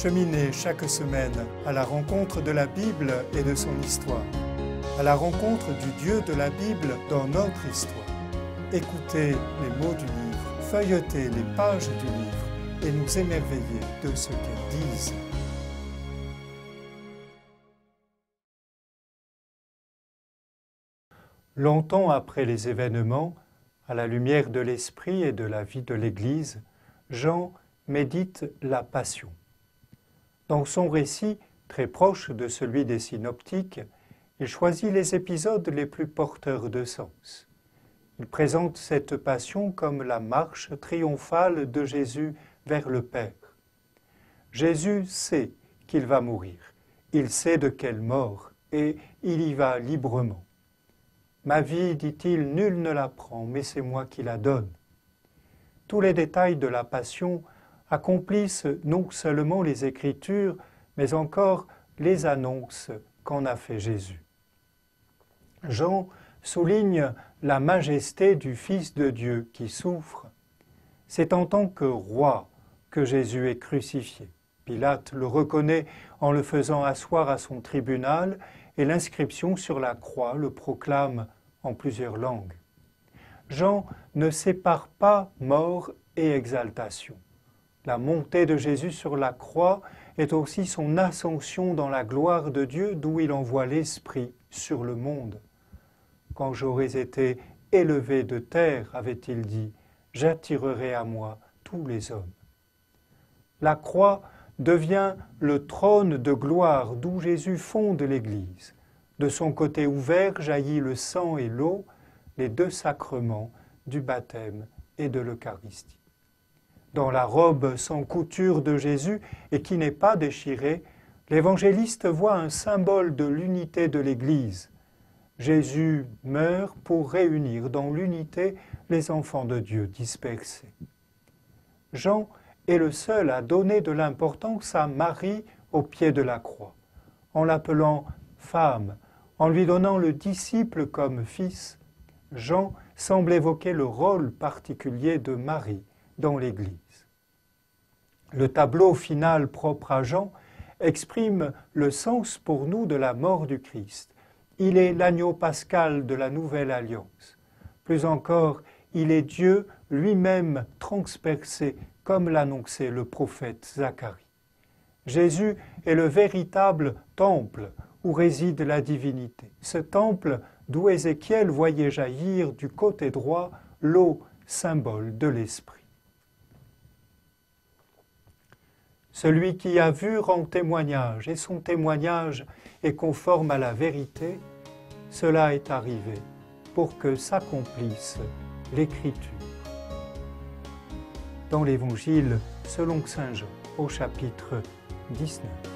Cheminez chaque semaine à la rencontre de la Bible et de son histoire, à la rencontre du Dieu de la Bible dans notre histoire. Écoutez les mots du livre, feuilletez les pages du livre et nous émerveillez de ce qu'elles disent. Longtemps après les événements, à la lumière de l'Esprit et de la vie de l'Église, Jean médite la Passion. Dans son récit, très proche de celui des synoptiques, il choisit les épisodes les plus porteurs de sens. Il présente cette passion comme la marche triomphale de Jésus vers le Père. Jésus sait qu'il va mourir, il sait de quelle mort, et il y va librement. Ma vie, dit-il, nul ne la prend, mais c'est moi qui la donne. Tous les détails de la Passion accomplissent non seulement les Écritures, mais encore les annonces qu'en a fait Jésus. Jean souligne la majesté du Fils de Dieu qui souffre. C'est en tant que roi que Jésus est crucifié. Pilate le reconnaît en le faisant asseoir à son tribunal et l'inscription sur la croix le proclame en plusieurs langues. Jean ne sépare pas mort et exaltation. La montée de Jésus sur la croix est aussi son ascension dans la gloire de Dieu d'où il envoie l'Esprit sur le monde. Quand j'aurai été élevé de terre, avait-il dit, j'attirerai à moi tous les hommes. La croix devient le trône de gloire d'où Jésus fonde l'Église. De son côté ouvert jaillit le sang et l'eau, les deux sacrements du baptême et de l'Eucharistie. Dans la robe sans couture de Jésus et qui n'est pas déchirée, l'évangéliste voit un symbole de l'unité de l'Église. Jésus meurt pour réunir dans l'unité les enfants de Dieu dispersés. Jean est le seul à donner de l'importance à Marie au pied de la croix, en l'appelant femme, en lui donnant le disciple comme fils. Jean semble évoquer le rôle particulier de Marie dans l'Église. Le tableau final propre à Jean exprime le sens pour nous de la mort du Christ. Il est l'agneau pascal de la nouvelle alliance. Plus encore, il est Dieu lui-même transpercé, comme l'annonçait le prophète Zacharie. Jésus est le véritable temple où réside la divinité. Ce temple d'où Ézéchiel voyait jaillir du côté droit l'eau, symbole de l'Esprit. Celui qui a vu rend témoignage, et son témoignage est conforme à la vérité. Cela est arrivé pour que s'accomplisse l'Écriture. Dans l'Évangile selon saint Jean, au chapitre 19.